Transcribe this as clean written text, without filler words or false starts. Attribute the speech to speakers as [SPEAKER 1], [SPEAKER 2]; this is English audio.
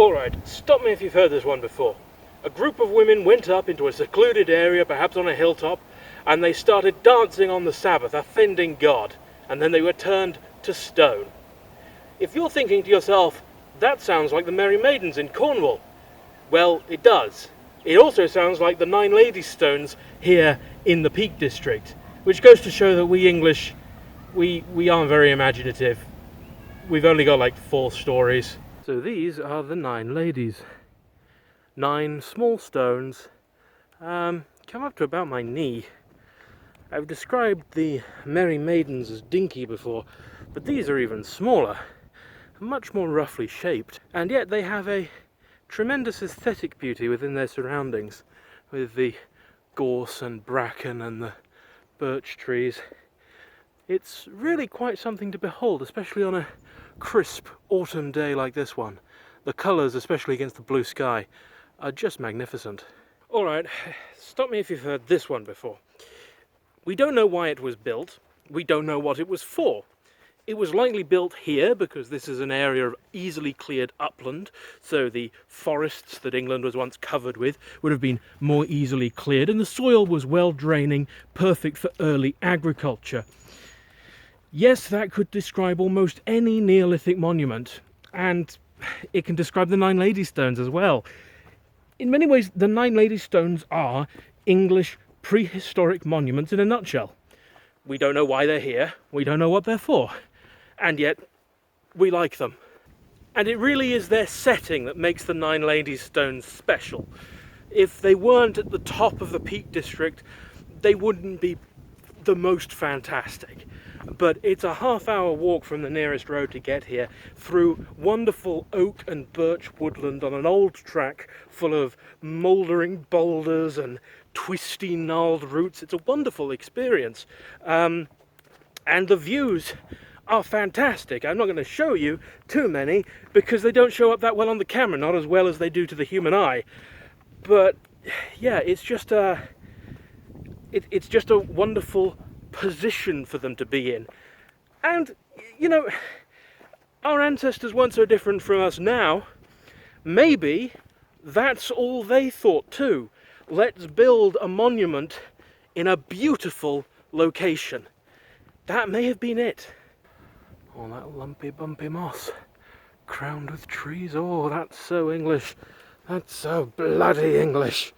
[SPEAKER 1] Alright, stop me if you've heard this one before. A group of women went up into a secluded area, perhaps on a hilltop, and they started dancing on the Sabbath, offending God, and then they were turned to stone. If you're thinking to yourself, that sounds like the Merry Maidens in Cornwall, well, it does. It also sounds like the Nine Ladies Stones here in the Peak District, which goes to show that we English, we aren't very imaginative. We've only got like 4 stories. So these are the 9 ladies. 9 small stones, come up to about my knee. I've described the Merry Maidens as dinky before, but these are even smaller, much more roughly shaped, and yet they have a tremendous aesthetic beauty within their surroundings, with the gorse and bracken and the birch trees. It's really quite something to behold, especially on a crisp autumn day like this one. The colours, especially against the blue sky, are just magnificent. Alright, stop me if you've heard this one before. We don't know why it was built, we don't know what it was for. It was likely built here because this is an area of easily cleared upland, so the forests that England was once covered with would have been more easily cleared, and the soil was well draining, perfect for early agriculture. Yes, that could describe almost any Neolithic monument, and it can describe the 9 Lady Stones as well. In many ways, the 9 Lady Stones are English prehistoric monuments in a nutshell. We don't know why they're here, we don't know what they're for, and yet we like them. And it really is their setting that makes the 9 Ladies Stones special. If they weren't at the top of the Peak District, they wouldn't be the most fantastic. But it's a half-hour walk from the nearest road to get here, through wonderful oak and birch woodland on an old track full of mouldering boulders and twisty gnarled roots. It's a wonderful experience. And the views are fantastic. I'm not going to show you too many because they don't show up that well on the camera, not as well as they do to the human eye. But yeah, it's just a wonderful position for them to be in. And you know, our ancestors weren't so different from us now. Maybe that's all they thought too. Let's build a monument in a beautiful location. That may have been it. Oh, that lumpy bumpy moss crowned with trees. Oh, that's so English. That's so bloody English.